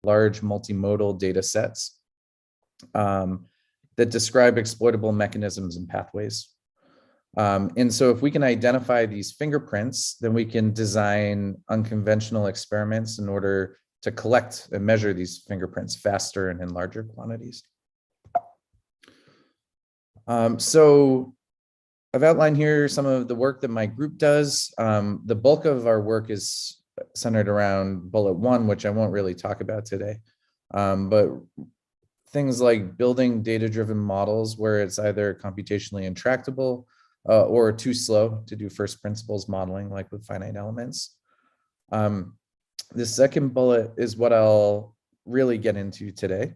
large multimodal data sets that describe exploitable mechanisms and pathways. And so if we can identify these fingerprints, then we can design unconventional experiments in order to collect and measure these fingerprints faster and in larger quantities. So I've outlined here some of the work that my group does. The bulk of our work is centered around bullet one, which I won't really talk about today. But things like building data-driven models where it's either computationally intractable or too slow to do first principles modeling, like with finite elements. The second bullet is what I'll really get into today,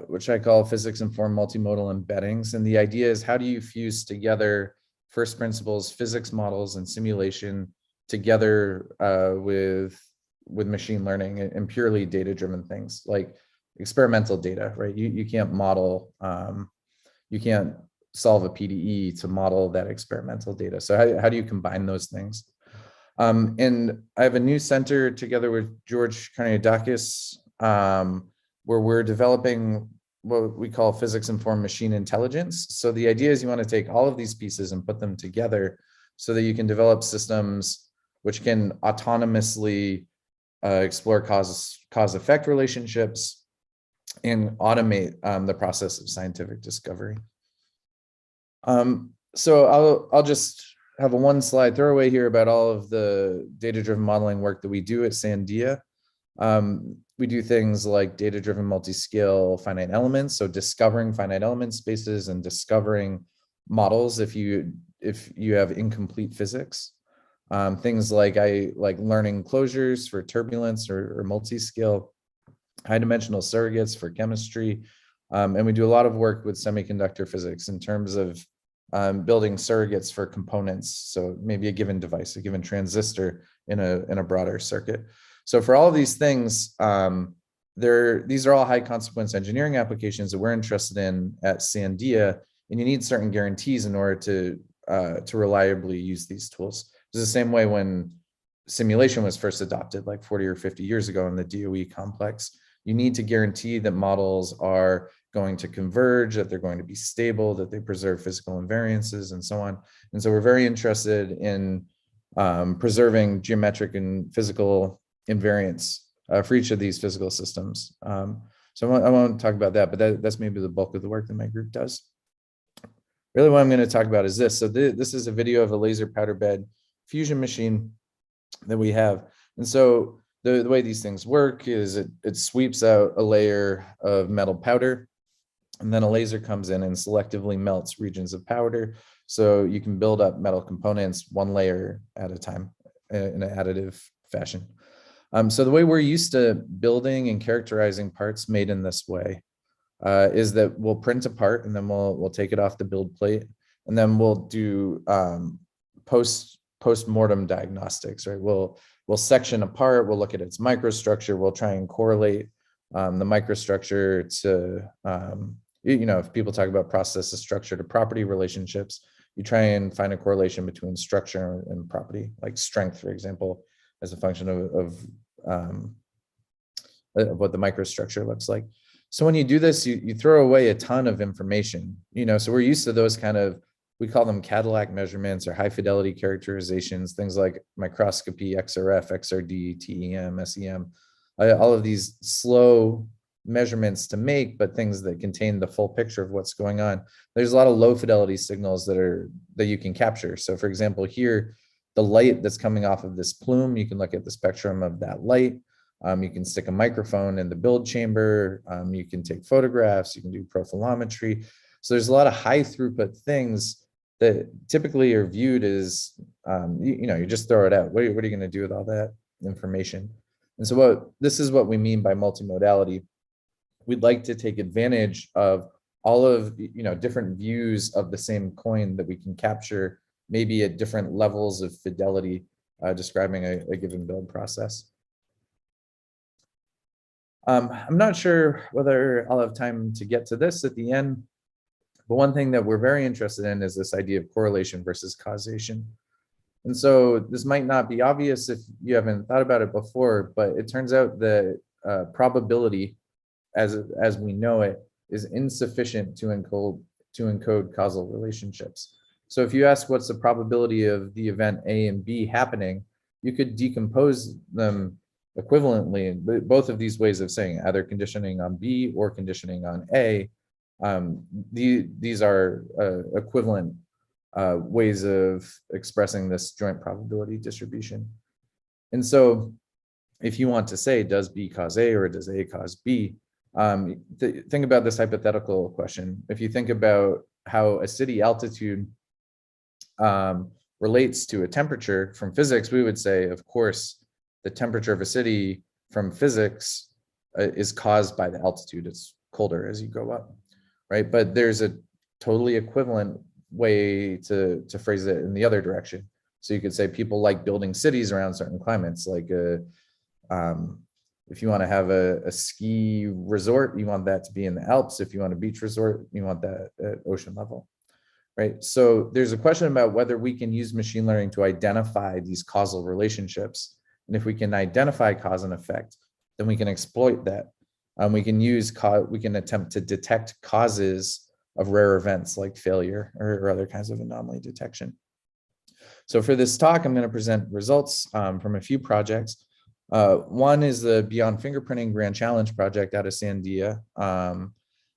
which I call physics-informed multimodal embeddings. And the idea is, how do you fuse together first principles, physics models, and simulation together with machine learning and purely data-driven things like experimental data, right? You can't model, you can't solve a PDE to model that experimental data. So how do you combine those things? And I have a new center together with George Karniadakis, where we're developing what we call physics-informed machine intelligence. So the idea is you want to take all of these pieces and put them together so that you can develop systems which can autonomously explore cause-effect relationships and automate the process of scientific discovery. So I'll just have a one slide throwaway here about all of the data-driven modeling work that we do at Sandia. We do things like data-driven multi-scale finite elements, so discovering finite element spaces and discovering models if you have incomplete physics. Things like learning closures for turbulence or multi-scale, high-dimensional surrogates for chemistry, and we do a lot of work with semiconductor physics in terms of building surrogates for components. So maybe a given device, a given transistor in a broader circuit. So for all of these things, these are all high consequence engineering applications that we're interested in at Sandia, and you need certain guarantees in order to reliably use these tools. It's the same way when simulation was first adopted, like 40 or 50 years ago in the DOE complex. You need to guarantee that models are going to converge, that they're going to be stable, that they preserve physical invariances, and so on. And so we're very interested in preserving geometric and physical invariance for each of these physical systems. So I won't talk about that, but that's maybe the bulk of the work that my group does. Really what I'm going to talk about is this. So this is a video of a laser powder bed fusion machine that we have. And so the way these things work is it sweeps out a layer of metal powder, and then a laser comes in and selectively melts regions of powder. So you can build up metal components one layer at a time in an additive fashion. So the way we're used to building and characterizing parts made in this way is that we'll print a part, and then we'll take it off the build plate, and then we'll do post-mortem diagnostics, right? We'll section a part, we'll look at its microstructure, we'll try and correlate the microstructure to, if people talk about process of structure to property relationships, you try and find a correlation between structure and property, like strength, for example, as a function of what the microstructure looks like. So when you do this, you throw away a ton of information, so we're used to those kind of, we call them Cadillac measurements or high fidelity characterizations, things like microscopy, XRF, XRD, TEM, SEM, all of these slow measurements to make, but things that contain the full picture of what's going on. There's a lot of low fidelity signals that you can capture. So for example, here, the light that's coming off of this plume, you can look at the spectrum of that light. You can stick a microphone in the build chamber. You can take photographs, you can do profilometry. So there's a lot of high throughput things that typically are viewed as, you just throw it out. What are you going to do with all that information? And so this is what we mean by multimodality. We'd like to take advantage of all of, different views of the same coin that we can capture, maybe at different levels of fidelity, describing a given build process. I'm not sure whether I'll have time to get to this at the end, but one thing that we're very interested in is this idea of correlation versus causation. And so this might not be obvious if you haven't thought about it before, but it turns out that probability as we know it is insufficient to encode causal relationships. So if you ask what's the probability of the event A and B happening, you could decompose them equivalently, but both of these ways of saying either conditioning on B or conditioning on A. These are equivalent ways of expressing this joint probability distribution. And so if you want to say, does B cause A or does A cause B? Think about this hypothetical question. If you think about how a city altitude relates to a temperature from physics, we would say, of course, the temperature of a city from physics is caused by the altitude. It's colder as you go up, right? But there's a totally equivalent way to phrase it in the other direction. So you could say people like building cities around certain climates, like if you want to have a ski resort, you want that to be in the Alps. If you want a beach resort, you want that at ocean level, right? So there's a question about whether we can use machine learning to identify these causal relationships. And if we can identify cause and effect, then we can exploit that. We can attempt to detect causes of rare events like failure or other kinds of anomaly detection. So for this talk, I'm going to present results from a few projects. One is the Beyond Fingerprinting Grand Challenge project out of Sandia.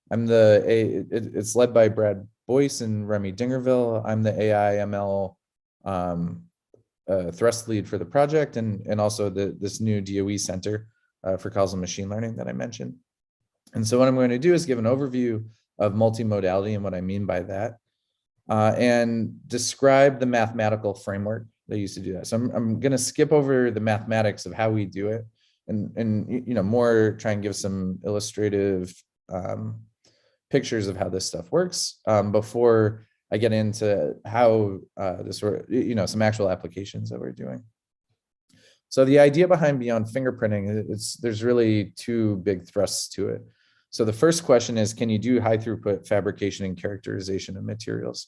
It's led by Brad Boyce and Remy Dingerville. I'm the AI ML thrust lead for the project and also this new DOE Center for Causal Machine Learning that I mentioned. And so what I'm going to do is give an overview of multimodality and what I mean by that, and describe the mathematical framework they used to do that. So I'm going to skip over the mathematics of how we do it and more try and give some illustrative pictures of how this stuff works before I get into how some actual applications that we're doing. So the idea behind Beyond Fingerprinting, there's really two big thrusts to it. So the first question is, can you do high throughput fabrication and characterization of materials?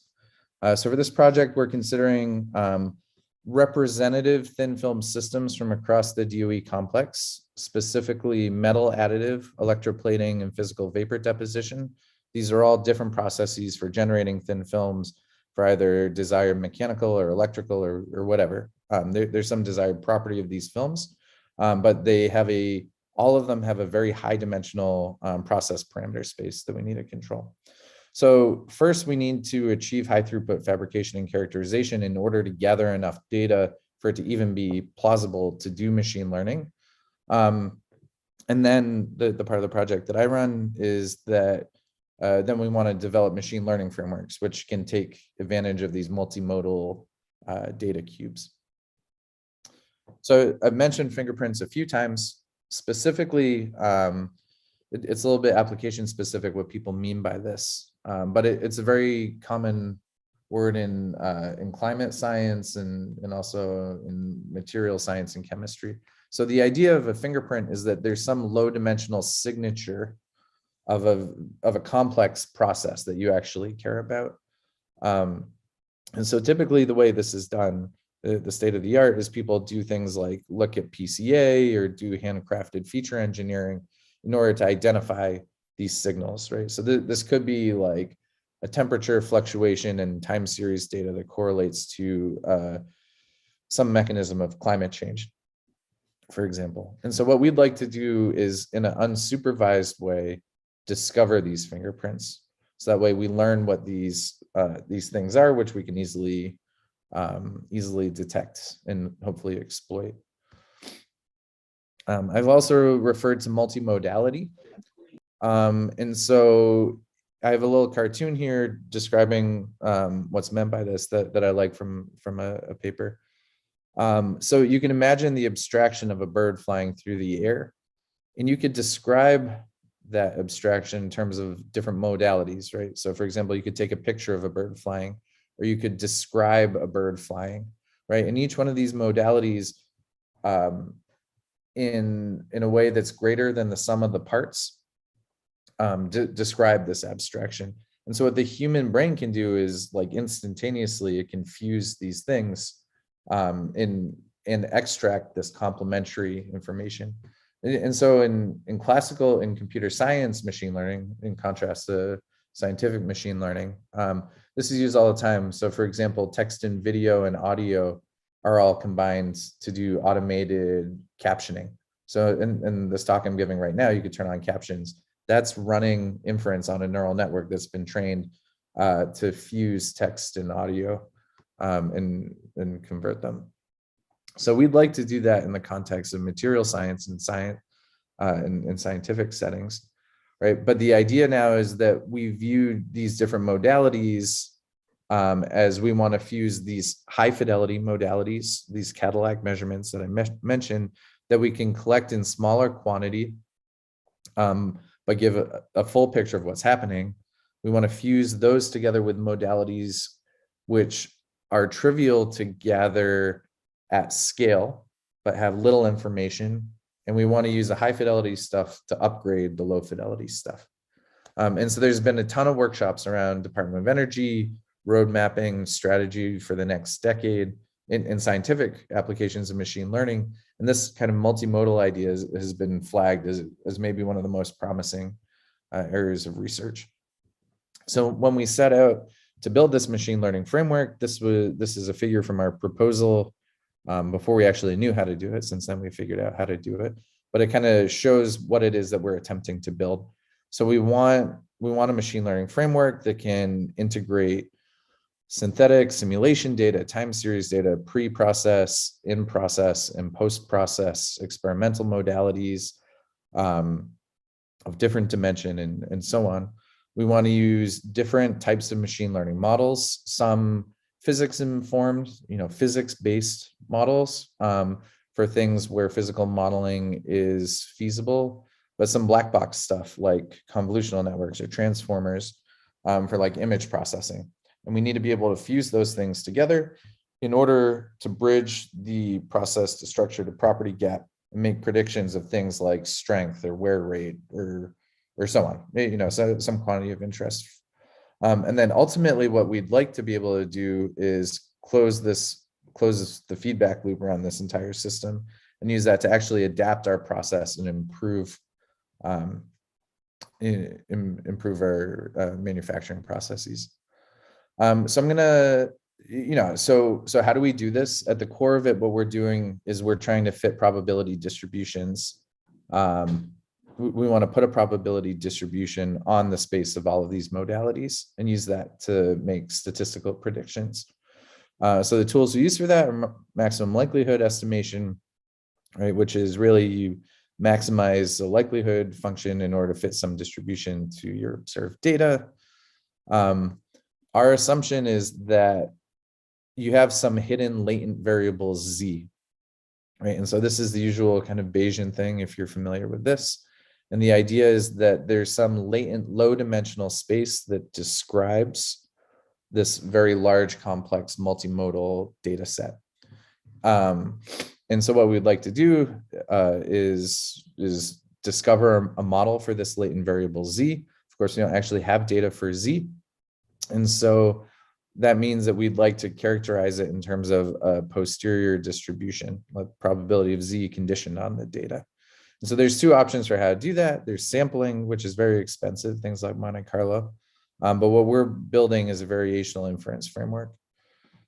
So for this project, we're considering representative thin film systems from across the DOE complex, specifically metal additive, electroplating, and physical vapor deposition. These are all different processes for generating thin films for either desired mechanical or electrical or whatever. There's some desired property of these films, but all of them have a very high dimensional process parameter space that we need to control. So first, we need to achieve high throughput fabrication and characterization in order to gather enough data for it to even be plausible to do machine learning. And then the part of the project that I run is that then we want to develop machine learning frameworks, which can take advantage of these multimodal data cubes. So I've mentioned fingerprints a few times. Specifically, it's a little bit application specific what people mean by this, but it's a very common word in climate science and also in material science and chemistry. So the idea of a fingerprint is that there's some low dimensional signature of a complex process that you actually care about. And so typically the way this is done, the state of the art is people do things like look at PCA or do handcrafted feature engineering in order to identify these signals, right? So this could be like a temperature fluctuation and time series data that correlates to some mechanism of climate change, for example. And so what we'd like to do is, in an unsupervised way, discover these fingerprints. So that way we learn what these things are, which we can easily detect and hopefully exploit. I've also referred to multimodality. And so I have a little cartoon here describing what's meant by this that I like from a paper. So you can imagine the abstraction of a bird flying through the air, and you could describe that abstraction in terms of different modalities, right? So for example, you could take a picture of a bird flying, or you could describe a bird flying, right? And each one of these modalities in a way that's greater than the sum of the parts describe this abstraction. And so what the human brain can do is, like, instantaneously, it can fuse these things and extract this complementary information. And so in classical and computer science machine learning, in contrast to scientific machine learning, this is used all the time. So for example, text and video and audio are all combined to do automated captioning. So in this talk I'm giving right now, you could turn on captions. That's running inference on a neural network that's been trained to fuse text and audio and convert them. So we'd like to do that in the context of material science and science in scientific settings, right? But the idea now is that we view these different modalities as we want to fuse these high fidelity modalities, these Cadillac measurements that I mentioned, that we can collect in smaller quantity, but give a full picture of what's happening. We want to fuse those together with modalities which are trivial to gather at scale, but have little information. And we want to use the high fidelity stuff to upgrade the low fidelity stuff. And so there's been a ton of workshops around Department of Energy, road mapping, strategy for the next decade in scientific applications of machine learning. And this kind of multimodal idea has been flagged as maybe one of the most promising areas of research. So when we set out to build this machine learning framework, this is a figure from our proposal before we actually knew how to do it. Since then we figured out how to do it, but it kind of shows what it is that we're attempting to build. So we want a machine learning framework that can integrate synthetic simulation data, time series data, pre-process, in-process, and post-process experimental modalities of different dimension and so on. We want to use different types of machine learning models, some physics informed, physics-based models for things where physical modeling is feasible, but some black box stuff like convolutional networks or transformers for like image processing. And we need to be able to fuse those things together in order to bridge the process to structure to property gap and make predictions of things like strength or wear rate or so on, so some quantity of interest. And then ultimately what we'd like to be able to do is close the feedback loop around this entire system and use that to actually adapt our process and improve our manufacturing processes. So I'm gonna, so how do we do this? At the core of it, what we're doing is we're trying to fit probability distributions. We want to put a probability distribution on the space of all of these modalities and use that to make statistical predictions. So the tools we use for that are maximum likelihood estimation, right? Which is really you maximize the likelihood function in order to fit some distribution to your observed data. Our assumption is that you have some hidden latent variable Z, right? And so this is the usual kind of Bayesian thing, if you're familiar with this. And the idea is that there's some latent low dimensional space that describes this very large, complex, multimodal data set. And so what we'd like to do is discover a model for this latent variable Z. Of course, we don't actually have data for Z. And so that means that we'd like to characterize it in terms of a posterior distribution, like probability of Z conditioned on the data. And so there's two options for how to do that. There's sampling, which is very expensive, things like Monte Carlo. But what we're building is a variational inference framework.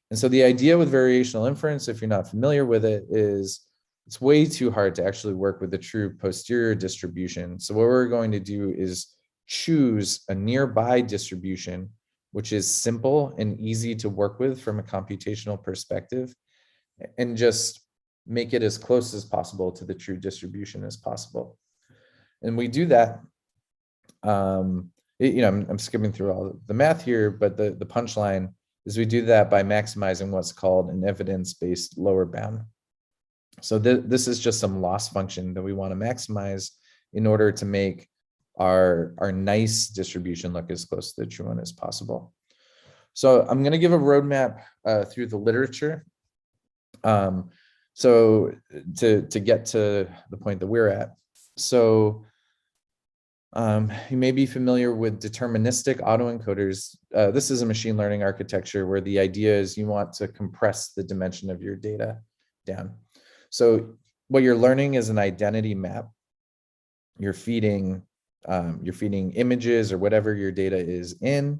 And so the idea with variational inference, if you're not familiar with it, is it's way too hard to actually work with the true posterior distribution. So what we're going to do is choose a nearby distribution, which is simple and easy to work with from a computational perspective, and just make it as close as possible to the true distribution as possible. And we do that, I'm skipping through all the math here, but the punchline is we do that by maximizing what's called an evidence-based lower bound. So this is just some loss function that we want to maximize in order to make our nice distribution look as close to the true one as possible. So I'm going to give a roadmap through the literature. So to get to the point that we're at. So you may be familiar with deterministic autoencoders. This is a machine learning architecture where the idea is you want to compress the dimension of your data down. So what you're learning is an identity map you're feeding images or whatever your data is in.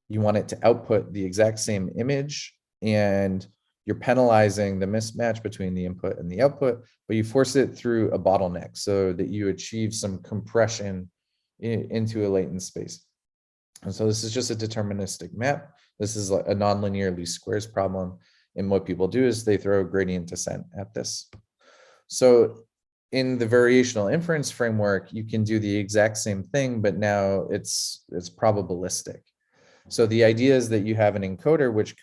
You want it to output the exact same image, and you're penalizing the mismatch between the input and the output, but you force it through a bottleneck so that you achieve some compression into a latent space. And so this is just a deterministic map. This is like a nonlinear least squares problem. And what people do is they throw gradient descent at this. So in the variational inference framework, you can do the exact same thing, but now it's probabilistic. So the idea is that you have an encoder which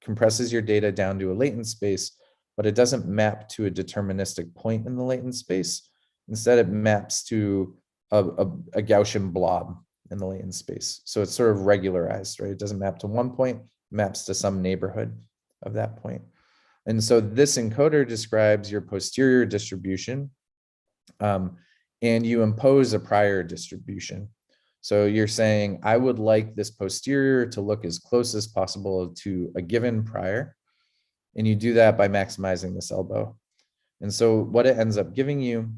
compresses your data down to a latent space, but it doesn't map to a deterministic point in the latent space. Instead, it maps to a Gaussian blob in the latent space. So it's sort of regularized, right? It doesn't map to one point, maps to some neighborhood of that point. And so this encoder describes your posterior distribution, and you impose a prior distribution. So you're saying, I would like this posterior to look as close as possible to a given prior. And you do that by maximizing this elbow. And so what it ends up giving you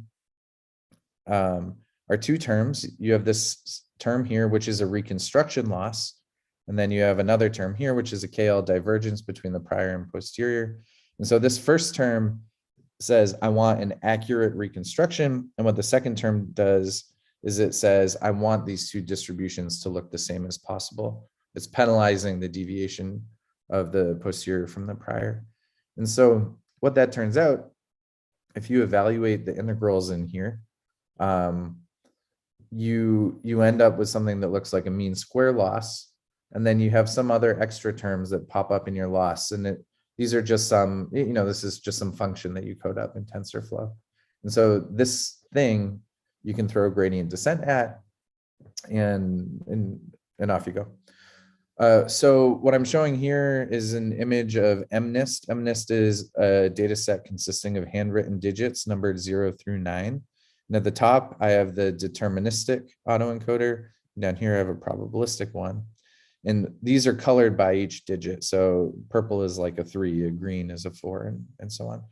are two terms. You have this term here, which is a reconstruction loss. And then you have another term here, which is a KL divergence between the prior and posterior. And so this first term says, I want an accurate reconstruction. And what the second term does is it says, I want these two distributions to look the same as possible. It's penalizing the deviation of the posterior from the prior. And so what that turns out, if you evaluate the integrals in here, you end up with something that looks like a mean square loss. And then you have some other extra terms that pop up in your loss. And these are just some, this is just some function that you code up in TensorFlow. And so this thing you can throw gradient descent at, and off you go. So what I'm showing here is an image of MNIST. MNIST is a data set consisting of handwritten digits numbered 0 through 9. And at the top, I have the deterministic autoencoder. Down here, I have a probabilistic one. And these are colored by each digit. So purple is like a 3, a green is a 4, and so on.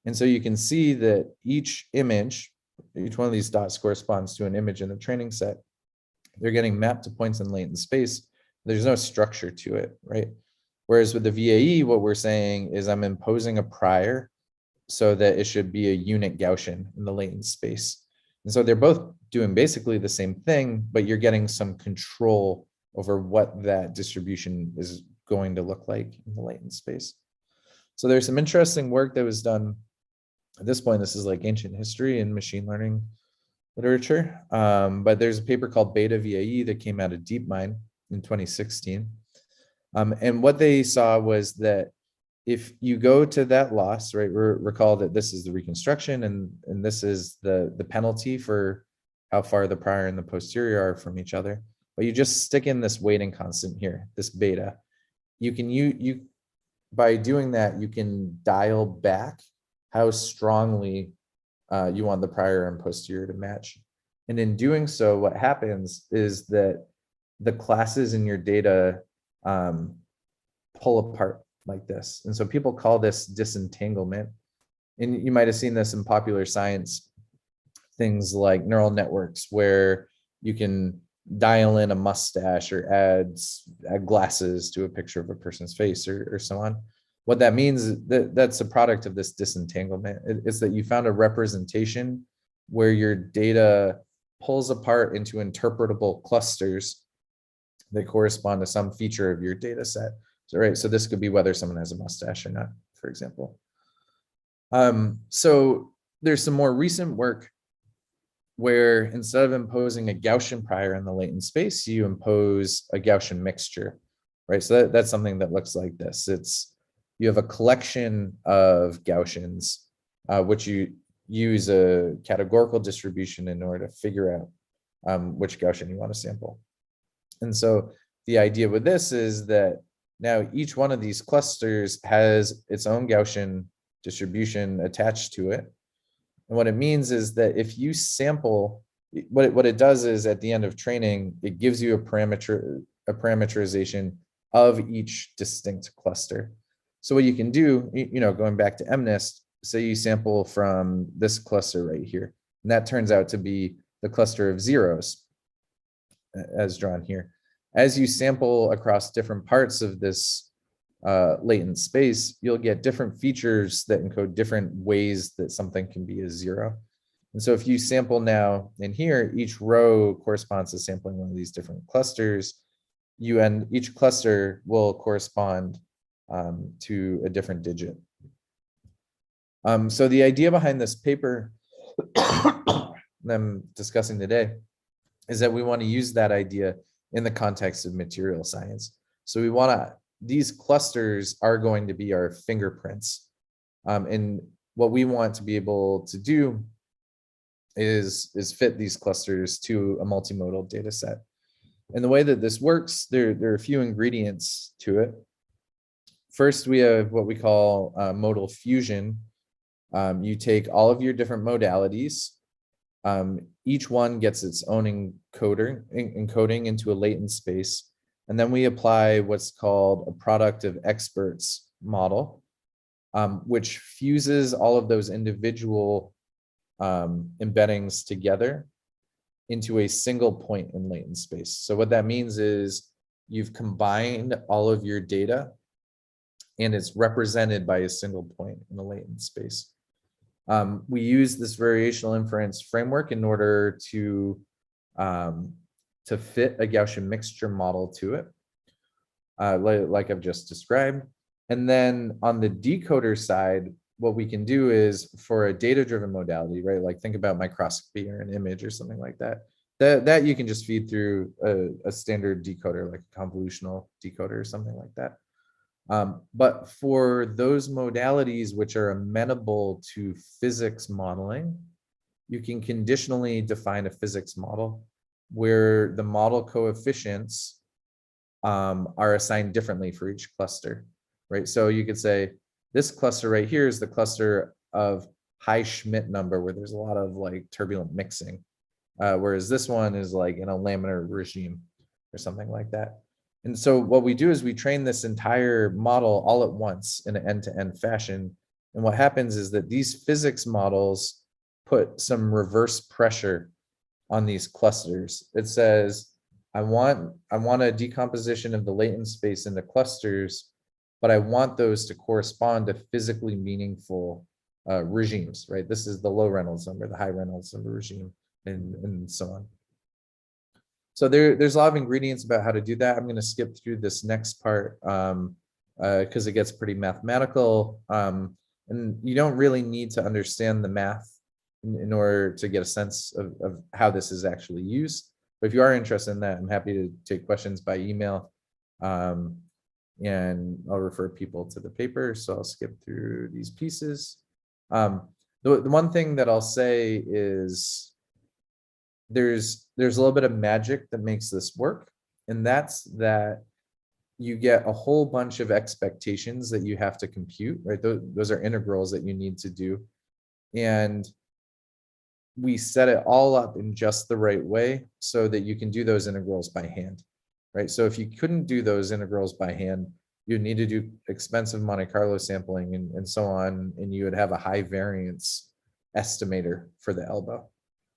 And so you can see that each image, each one of these dots corresponds to an image in the training set. They're getting mapped to points in latent space. There's no structure to it, right? Whereas with the VAE, what we're saying is I'm imposing a prior so that it should be a unit Gaussian in the latent space. And so they're both doing basically the same thing, but you're getting some control over what that distribution is going to look like in the latent space. So there's some interesting work that was done. At this point, this is like ancient history in machine learning literature. But there's a paper called Beta VAE that came out of DeepMind in 2016. And what they saw was that if you go to that loss, right, recall that this is the reconstruction and this is the penalty for how far the prior and the posterior are from each other. But you just stick in this weighting constant here, this beta. By doing that, you can dial back how strongly you want the prior and posterior to match. And in doing so, what happens is that the classes in your data pull apart like this. And so people call this disentanglement. And you might have seen this in popular science, things like neural networks, where you can dial in a mustache or add glasses to a picture of a person's face or so on. What that means is that's a product of this disentanglement. It's that you found a representation where your data pulls apart into interpretable clusters that correspond to some feature of your data set. So, right, so this could be whether someone has a mustache or not, for example. So there's some more recent work where instead of imposing a Gaussian prior in the latent space, you impose a Gaussian mixture, right? So that's something that looks like this. You have a collection of Gaussians, which you use a categorical distribution in order to figure out which Gaussian you want to sample. And so the idea with this is that now each one of these clusters has its own Gaussian distribution attached to it. And what it means is that if you sample, what it does is at the end of training, it gives you a parameterization of each distinct cluster. So what you can do, going back to MNIST, say you sample from this cluster right here, And that turns out to be the cluster of zeros, as drawn here. As you sample across different parts of this latent space, you'll get different features that encode different ways that something can be a zero. And so if you sample now in here, each row corresponds to sampling one of these different clusters. Each cluster will correspond to a different digit. So the idea behind this paper I'm discussing today is that we want to use that idea in the context of material science. So we want to, these clusters are going to be our fingerprints. And what we want to be able to do is fit these clusters to a multimodal data set. And the way that this works, there are a few ingredients to it. First, we have what we call modal fusion. You take all of your different modalities. Each one gets its own encoding into a latent space. And then we apply what's called a product of experts model, which fuses all of those individual embeddings together into a single point in latent space. So what that means is you've combined all of your data and it's represented by a single point in the latent space. We use this variational inference framework in order to fit a Gaussian mixture model to it, like I've just described. And then on the decoder side, what we can do is for a data-driven modality, right? Like think about microscopy or an image or something like that. That you can just feed through a standard decoder, like a convolutional decoder or something like that. But for those modalities which are amenable to physics modeling, you can conditionally define a physics model where the model coefficients are assigned differently for each cluster, right? So you could say this cluster right here is the cluster of high Schmidt number where there's a lot of like turbulent mixing, whereas this one is like in a laminar regime or something like that. And so what we do is we train this entire model all at once in an end-to-end fashion. And what happens is that these physics models put some reverse pressure on these clusters. It says, I want a decomposition of the latent space into clusters, but I want those to correspond to physically meaningful regimes, right? This is the low Reynolds number, the high Reynolds number regime, and so on. So there's a lot of ingredients about how to do that. I'm going to skip through this next part because it gets pretty mathematical. And you don't really need to understand the math in order to get a sense of how this is actually used. But if you are interested in that, I'm happy to take questions by email. And I'll refer people to the paper. So I'll skip through these pieces. The one thing that I'll say is there's a little bit of magic that makes this work, and that's that you get a whole bunch of expectations that you have to compute, right? Those are integrals that you need to do, and we set it all up in just the right way so that you can do those integrals by hand, right? So if you couldn't do those integrals by hand, you'd need to do expensive Monte Carlo sampling and so on, and you would have a high variance estimator for the elbow,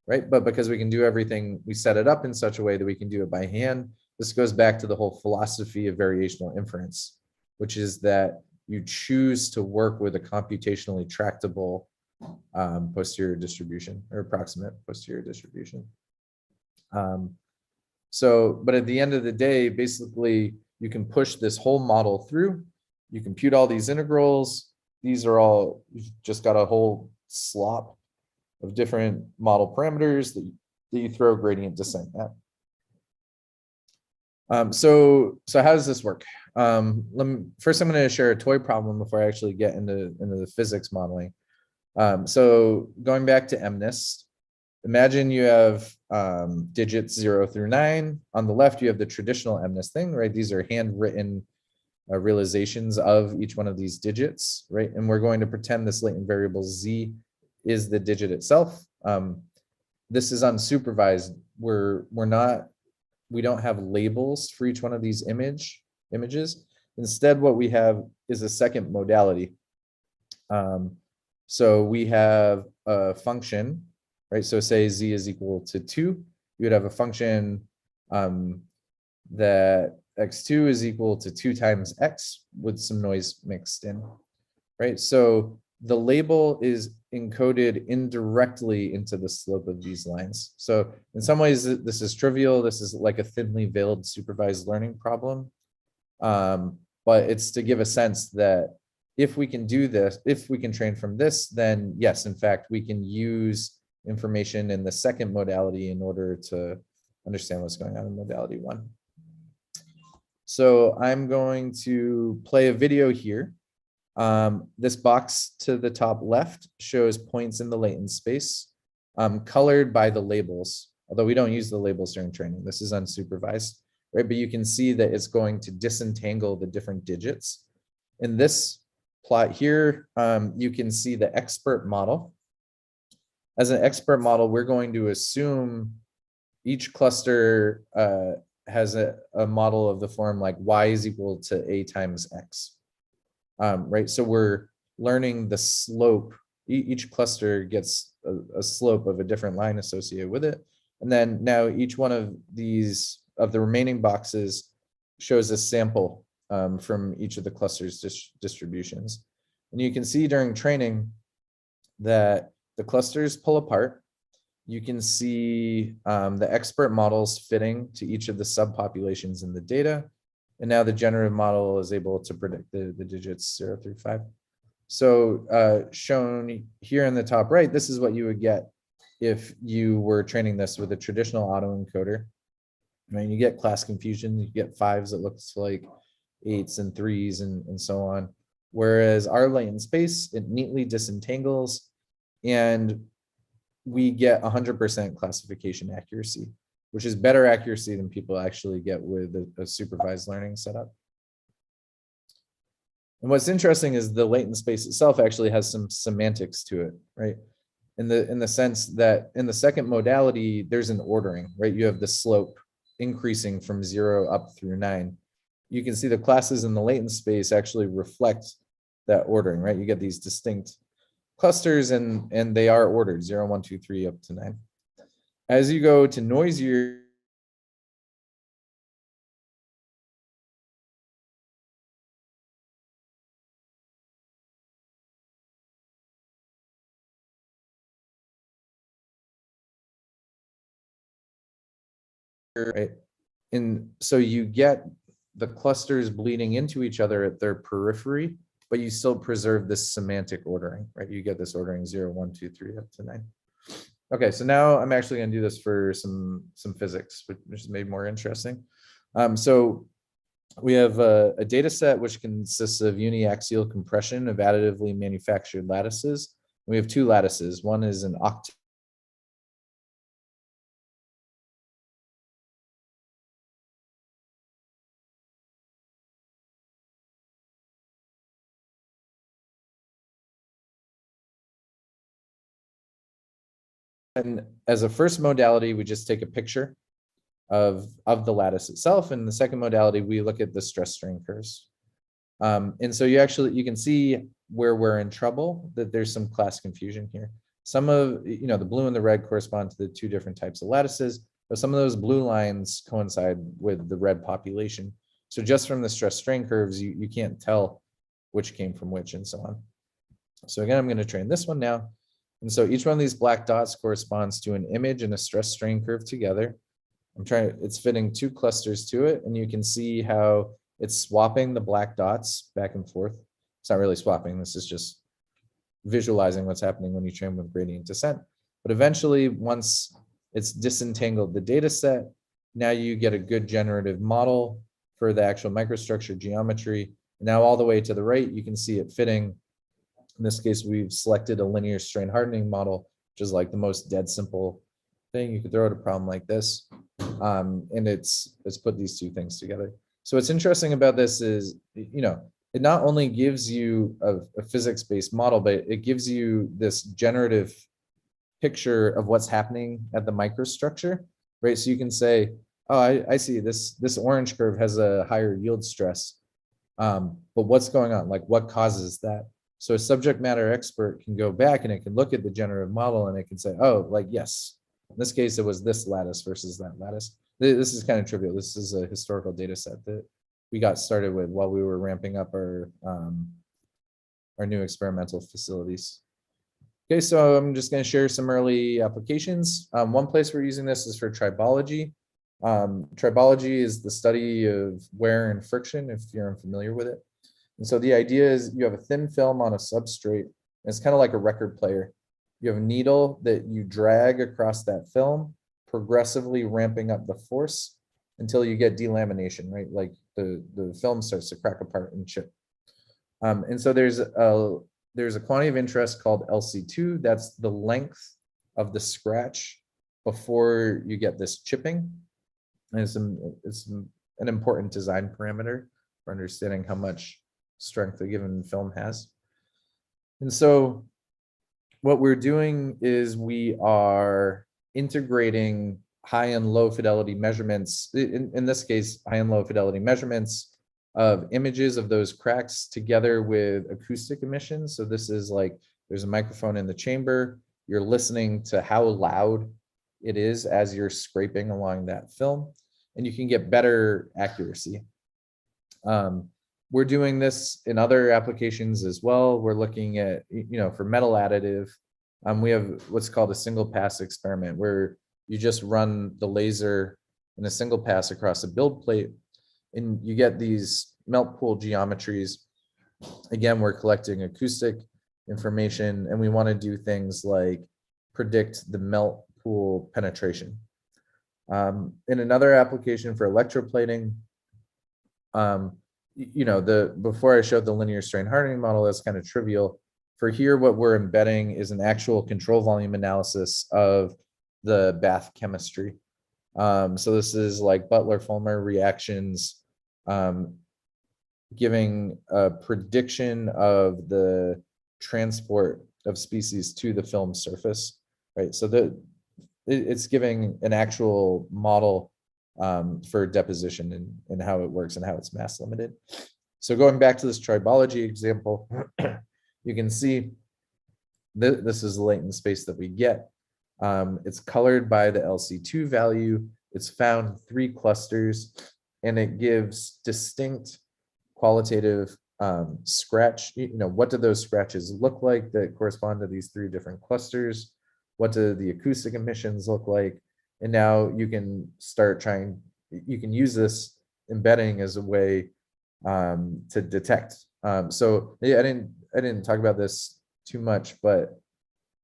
right? But because we can do everything, we set it up in such a way that we can do it by hand. This goes back to the whole philosophy of variational inference, which is that you choose to work with a computationally tractable posterior distribution or approximate posterior distribution. But at the end of the day, basically, you can push this whole model through. You compute all these integrals. These are all, you've just got a whole slop of different model parameters that you throw gradient descent at. So how does this work? First, I'm going to share a toy problem before I actually get into the physics modeling. So going back to MNIST, imagine you have digits 0 through 9. On the left, you have the traditional MNIST thing, right? These are handwritten realizations of each one of these digits, right? And we're going to pretend this latent variable Z is the digit itself. This is unsupervised. We don't have labels for each one of these images. Instead, what we have is a second modality. So we have a function right? So say z is equal to 2, you would have a function that x2 is equal to 2 times x with some noise mixed in, right? So the label is encoded indirectly into the slope of these lines. So in some ways, this is trivial. This is like a thinly veiled supervised learning problem. But it's to give a sense that if we can do this, if we can train from this, then yes, in fact, we can use information in the second modality in order to understand what's going on in modality 1. So I'm going to play a video here. This box to the top left shows points in the latent space, colored by the labels, although we don't use the labels during training. This is unsupervised, right? But you can see that it's going to disentangle the different digits. In this plot here, you can see the expert model. As an expert model, we're going to assume each cluster has a model of the form like y is equal to a times x. Right, so we're learning the slope. Each cluster gets a slope of a different line associated with it. And then now each one of these, of the remaining boxes, shows a sample from each of the clusters distributions. And you can see during training that the clusters pull apart. You can see the expert models fitting to each of the subpopulations in the data. And now the generative model is able to predict the digits 0 through 5. So shown here in the top right, this is what you would get if you were training this with a traditional autoencoder. Right? You get class confusion, you get 5s that looks like 8s and 3s and so on. Whereas our latent space, it neatly disentangles, and we get 100% classification accuracy, which is better accuracy than people actually get with a supervised learning setup. And what's interesting is the latent space itself actually has some semantics to it, right? In the sense that in the second modality, there's an ordering, right? You have the slope increasing from 0 up through 9. You can see the classes in the latent space actually reflect that ordering, right? You get these distinct clusters and they are ordered 0, 1, 2, 3 up to 9. As you go to noisier, right? And so you get the clusters bleeding into each other at their periphery, but you still preserve this semantic ordering, right? You get this ordering 0, 1, 2, 3 up to 9. Okay, so now I'm actually going to do this for some physics, which is maybe more interesting. So we have a data set which consists of uniaxial compression of additively manufactured lattices. We have 2 lattices. One is an octet. And as a first modality, we just take a picture of the lattice itself. And the second modality, we look at the stress strain curves. And so you can see where we're in trouble, that there's some class confusion here. Some of, the blue and the red correspond to the 2 different types of lattices, but some of those blue lines coincide with the red population. So just from the stress strain curves, you can't tell which came from which and so on. So again, I'm going to train this one now. And so each one of these black dots corresponds to an image and a stress strain curve together. It's fitting 2 clusters to it, and you can see how it's swapping the black dots back and forth. It's not really swapping, this is just visualizing what's happening when you train with gradient descent. But eventually, once it's disentangled the data set, now you get a good generative model for the actual microstructure geometry. Now all the way to the right, you can see it fitting. In this case, we've selected a linear strain hardening model, which is like the most dead simple thing. You could throw out a problem like this, and it's put these 2 things together. So what's interesting about this is, it not only gives you a physics-based model, but it gives you this generative picture of what's happening at the microstructure, right? So you can say, oh, I see this orange curve has a higher yield stress, but what's going on? Like, what causes that? So a subject matter expert can go back and it can look at the generative model and it can say, oh, like, yes, in this case, it was this lattice versus that lattice. This is kind of trivial. This is a historical data set that we got started with while we were ramping up our new experimental facilities. Okay, so I'm just going to share some early applications. One place we're using this is for tribology. Tribology is the study of wear and friction, if you're unfamiliar with it. And so the idea is you have a thin film on a substrate, and it's kind of like a record player. You have a needle that you drag across that film, progressively ramping up the force until you get delamination, right? Like the film starts to crack apart and chip. And so there's a quantity of interest called LC2. That's the length of the scratch before you get this chipping. And it's an important design parameter for understanding how much strength a given film has. And so what we're doing is we are integrating high and low fidelity measurements, in this case, high and low fidelity measurements of images of those cracks together with acoustic emissions. So this is like, there's a microphone in the chamber, you're listening to how loud it is as you're scraping along that film, and you can get better accuracy. We're doing this in other applications as well. We're looking at, for metal additive, we have what's called a single pass experiment where you just run the laser in a single pass across a build plate and you get these melt pool geometries. Again, we're collecting acoustic information and we want to do things like predict the melt pool penetration. In another application for electroplating, before I showed the linear strain hardening model, that's kind of trivial. For here, what we're embedding is an actual control volume analysis of the bath chemistry. So this is like Butler-Fulmer reactions, giving a prediction of the transport of species to the film surface, right? So it's giving an actual model for deposition and how it works and how it's mass limited. So going back to this tribology example, you can see this is the latent space that we get. It's colored by the LC2 value. It's found 3 clusters and it gives distinct qualitative scratch. What do those scratches look like that correspond to these 3 different clusters? What do the acoustic emissions look like? And now you can start you can use this embedding as a way to detect. So yeah, I didn't talk about this too much, but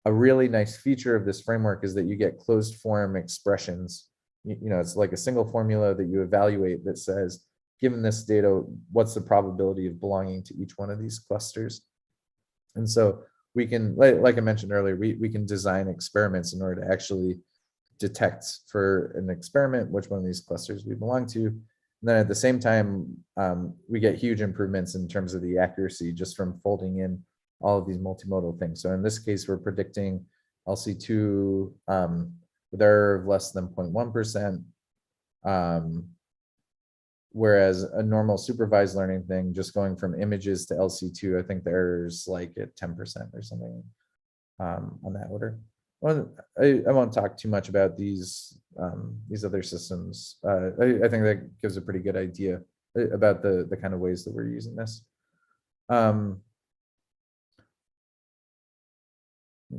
a really nice feature of this framework is that you get closed form expressions. It's like a single formula that you evaluate that says, given this data, what's the probability of belonging to each one of these clusters? And so we can, like I mentioned earlier, we can design experiments in order to actually detect for an experiment which one of these clusters we belong to. And then at the same time, we get huge improvements in terms of the accuracy just from folding in all of these multimodal things. So in this case, we're predicting LC2 with error of less than 0.1%, whereas a normal supervised learning thing, just going from images to LC2, I think the error is like at 10% or something on that order. Well, I won't talk too much about these other systems. I think that gives a pretty good idea about the kind of ways that we're using this.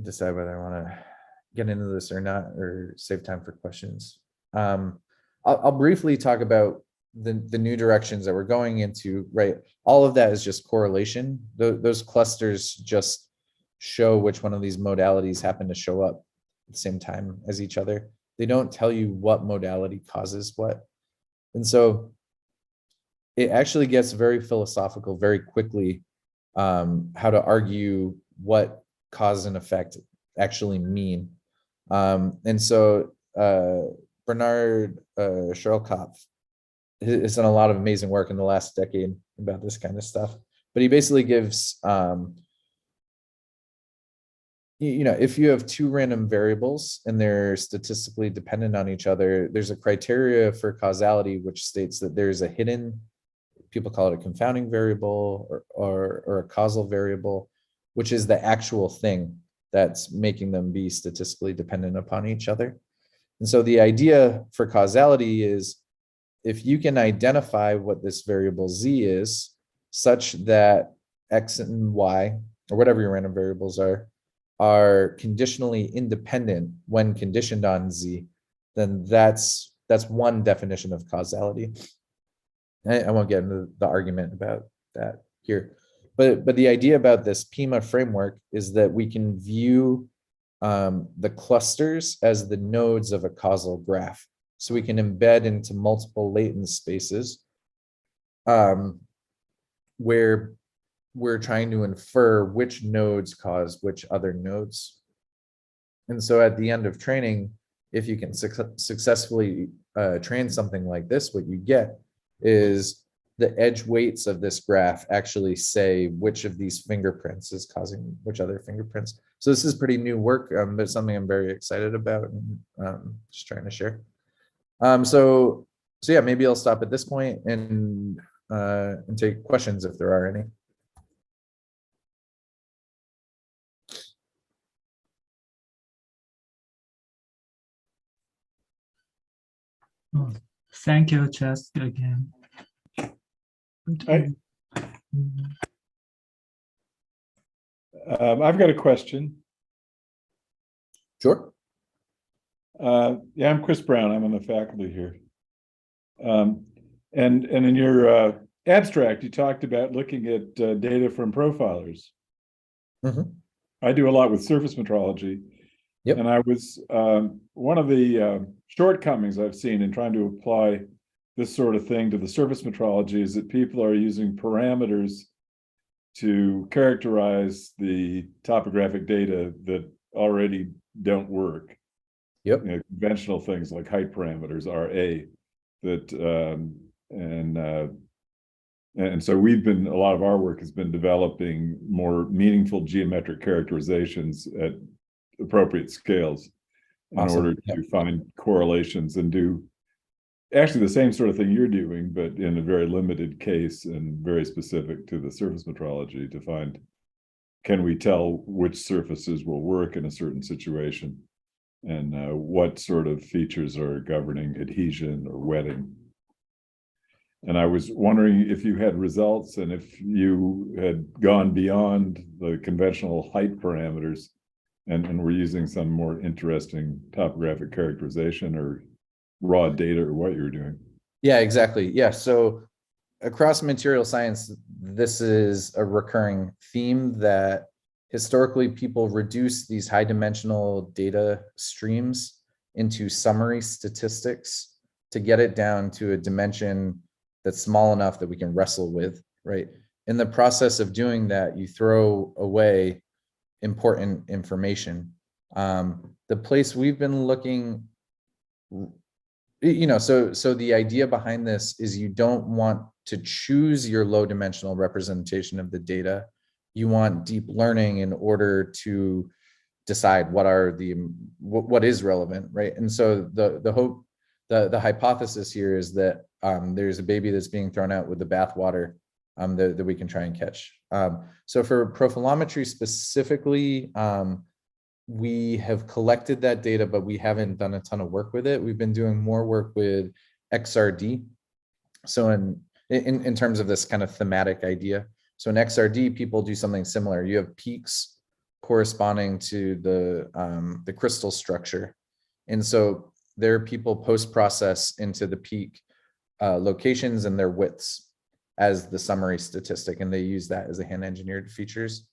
Decide whether I want to get into this or not, or save time for questions. I'll briefly talk about the new directions that we're going into, right? All of that is just correlation. Those clusters just show which one of these modalities happen to show up at the same time as each other. They don't tell you what modality causes what. And so it actually gets very philosophical very quickly, how to argue what cause and effect actually mean. And so Bernard Scherlkopf has done a lot of amazing work in the last decade about this kind of stuff. But he basically gives, if you have 2 random variables and they're statistically dependent on each other, there's a criteria for causality which states that there's a hidden, people call it a confounding variable or a causal variable, which is the actual thing that's making them be statistically dependent upon each other. And so the idea for causality is if you can identify what this variable z is, such that x and y, or whatever your random variables are conditionally independent when conditioned on z, then that's one definition of causality. I won't get into the argument about that here, but the idea about this PIMA framework is that we can view the clusters as the nodes of a causal graph. So we can embed into multiple latent spaces where we're trying to infer which nodes cause which other nodes. And so at the end of training, if you can successfully train something like this, what you get is the edge weights of this graph actually say which of these fingerprints is causing which other fingerprints. So this is pretty new work, but something I'm very excited about and just trying to share. So yeah, maybe I'll stop at this point and take questions if there are any. Oh, thank you, Trask, again. I've got a question. Sure. Yeah, I'm Chris Brown. I'm on the faculty here. And in your abstract, you talked about looking at data from profilers. Mm-hmm. I do a lot with surface metrology. Yep. And I was one of the shortcomings I've seen in trying to apply this sort of thing to the surface metrology is that people are using parameters to characterize the topographic data that already don't work. Yep. You know, conventional things like height parameters, RA, that and so a lot of our work has been developing more meaningful geometric characterizations at appropriate scales in order to find correlations and do actually the same sort of thing you're doing, but in a very limited case and very specific to the surface metrology to find, can we tell which surfaces will work in a certain situation and what sort of features are governing adhesion or wetting. And I was wondering if you had results and if you had gone beyond the conventional height parameters and we're using some more interesting topographic characterization or raw data or what you're doing. Yeah, exactly. Yeah. So across material science, this is a recurring theme that historically people reduce these high dimensional data streams into summary statistics to get it down to a dimension that's small enough that we can wrestle with, right? In the process of doing that, you throw away important information. The place we've been looking, so the idea behind this is you don't want to choose your low dimensional representation of the data. You want deep learning in order to decide what is relevant, right? And so the hypothesis here is that there's a baby that's being thrown out with the bathwater that we can try and catch. So for profilometry specifically, we have collected that data, but we haven't done a ton of work with it. We've been doing more work with XRD. So in terms of this kind of thematic idea. So in XRD, people do something similar. You have peaks corresponding to the crystal structure. And so there are people post-process into the peak locations and their widths as the summary statistic, and they use that as a hand-engineered features.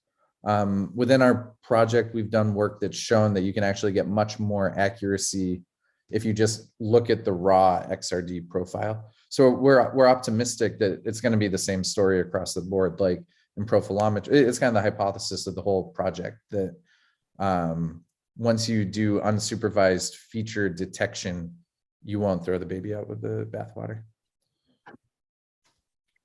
Within our project, we've done work that's shown that you can actually get much more accuracy if you just look at the raw XRD profile. So we're optimistic that it's going to be the same story across the board, like in profilometry. It's kind of the hypothesis of the whole project that once you do unsupervised feature detection, you won't throw the baby out with the bathwater.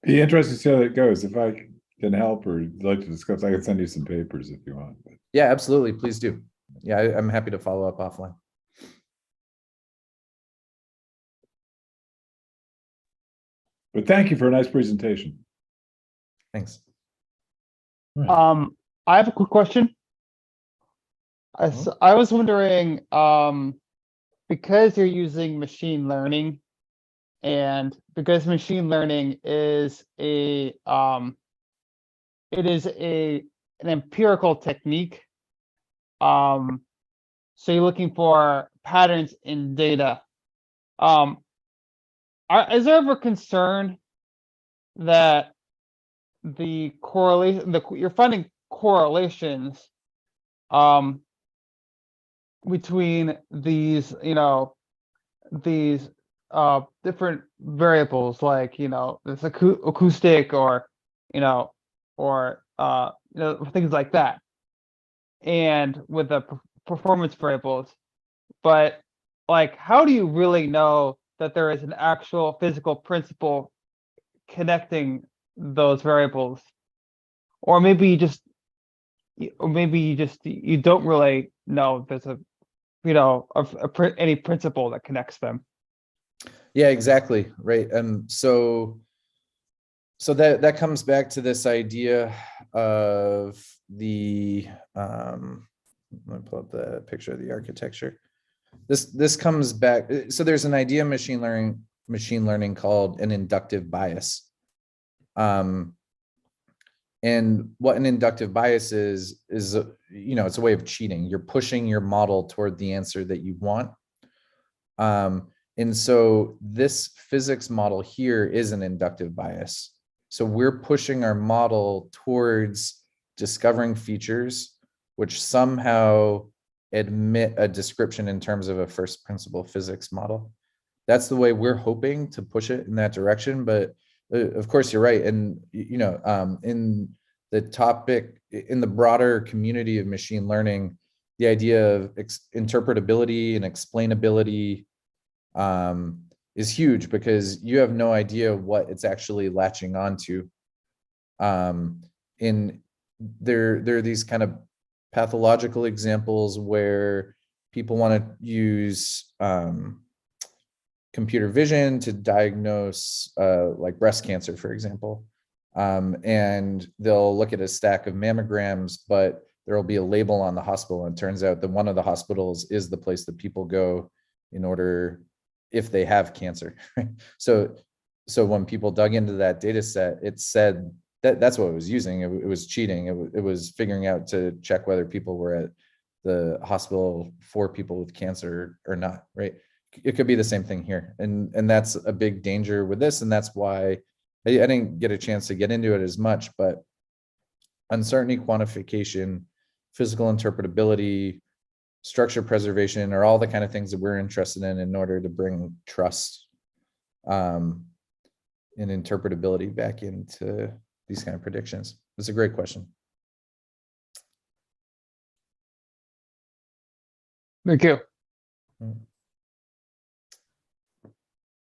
Be interesting to see how that goes. If I can help or like to discuss, I can send you some papers if you want. Yeah, absolutely. Please do. Yeah, I'm happy to follow up offline. But thank you for a nice presentation. Thanks. I have a quick question. I was wondering, because you're using machine learning, and because machine learning is an empirical technique. So you're looking for patterns in data. Is there ever concern that the correlation, you're finding correlations between these, these different variables, like, this acoustic, or, or things like that, and with the performance variables, but like, how do you really know that there is an actual physical principle connecting those variables? Or maybe you just, you don't really know there's any principle that connects them. Yeah, exactly. Right. So that comes back to this idea of the, let me pull up the picture of the architecture. This comes back. So there's an idea in machine learning called an inductive bias. And what an inductive bias is, it's a way of cheating. You're pushing your model toward the answer that you want. And so this physics model here is an inductive bias. So we're pushing our model towards discovering features which somehow admit a description in terms of a first principle physics model. That's the way we're hoping to push it in that direction. But of course, you're right. And, in the topic, in the broader community of machine learning, the idea of interpretability and explainability is huge, because you have no idea what it's actually latching onto. There are these kind of pathological examples where people want to use computer vision to diagnose like breast cancer, for example. And they'll look at a stack of mammograms, but there will be a label on the hospital, and it turns out that one of the hospitals is the place that people go in order, if they have cancer. So when people dug into that data set, it said that that's what it was using. It was cheating. It was figuring out to check whether people were at the hospital for people with cancer or not, right? It could be the same thing here. And that's a big danger with this. And that's why I didn't get a chance to get into it as much, but uncertainty quantification, physical interpretability, structure preservation are all the kind of things that we're interested in order to bring trust and interpretability back into these kind of predictions. It's a great question. Thank you.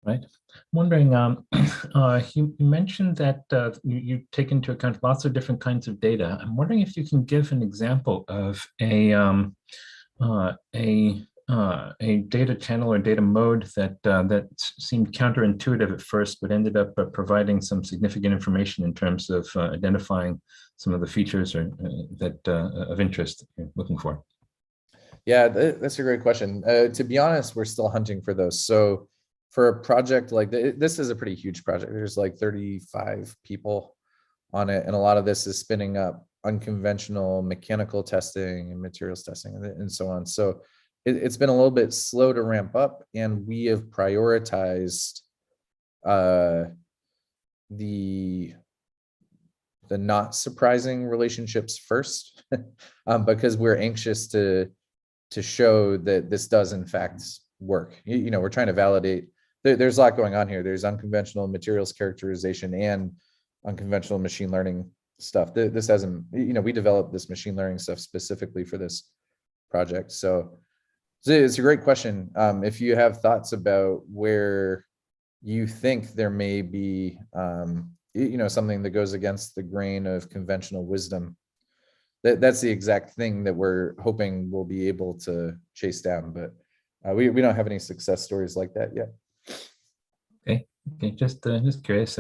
Right. I'm wondering, you mentioned that you take into account lots of different kinds of data. I'm wondering if you can give an example of a data channel or data mode that seemed counterintuitive at first, but ended up providing some significant information in terms of identifying some of the features or of interest you're looking for. Yeah, that's a great question. To be honest, we're still hunting for those. So for a project like this is a pretty huge project. There's like 35 people on it, and a lot of this is spinning up unconventional mechanical testing and materials testing and so on. So it's been a little bit slow to ramp up, and we have prioritized the not surprising relationships first, because we're anxious to show that this does in fact work. We're trying to validate. There's a lot going on here. There's unconventional materials characterization and unconventional machine learning stuff. This hasn't, we developed this machine learning stuff specifically for this project. So it's a great question. If you have thoughts about where you think there may be, something that goes against the grain of conventional wisdom, that's the exact thing that we're hoping we'll be able to chase down. But we don't have any success stories like that yet. Okay, just curious.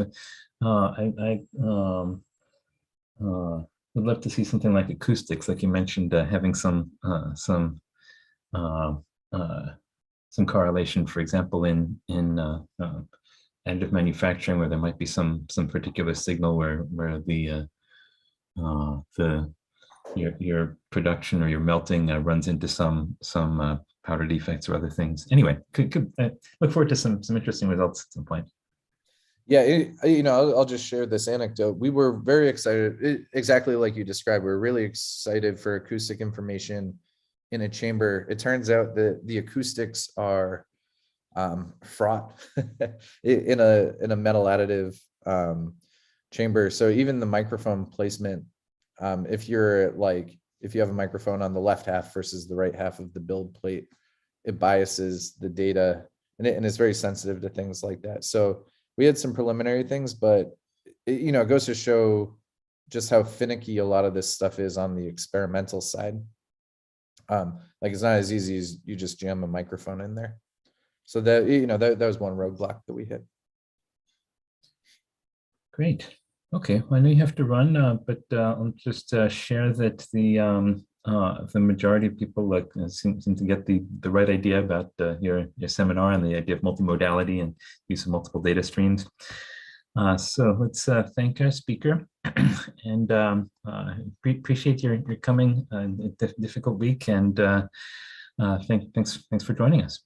love to see something like acoustics, like you mentioned, having some correlation, for example, in additive manufacturing, where there might be some particular signal where your production or your melting runs into some powder defects or other things. Anyway, could look forward to some interesting results at some point. Yeah, I'll just share this anecdote. We were very excited, exactly like you described. We were really excited for acoustic information in a chamber. It turns out that the acoustics are fraught in a metal additive chamber. So even the microphone placement, if you have a microphone on the left half versus the right half of the build plate, it biases the data, and it's very sensitive to things like that. So we had some preliminary things, but it goes to show just how finicky a lot of this stuff is on the experimental side. Like it's not as easy as you just jam a microphone in there. So that that was one roadblock that we hit. Great. Okay, well, I know you have to run, but I'll just share that the majority of people seem to get the right idea about your seminar and the idea of multimodality and use of multiple data streams. So let's thank our speaker and appreciate your coming in a difficult week, and thanks for joining us.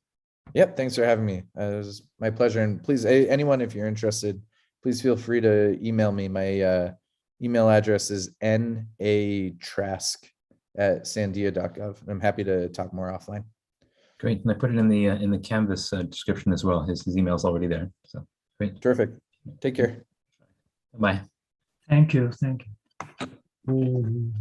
Yep, thanks for having me. It was my pleasure. And please, anyone, if you're interested, please feel free to email me. My email address is natrask@sandia.gov. I'm happy to talk more offline. Great, and I put it in the Canvas description as well. His email's already there. So great. Terrific. Take care. Bye. Thank you. Thank you.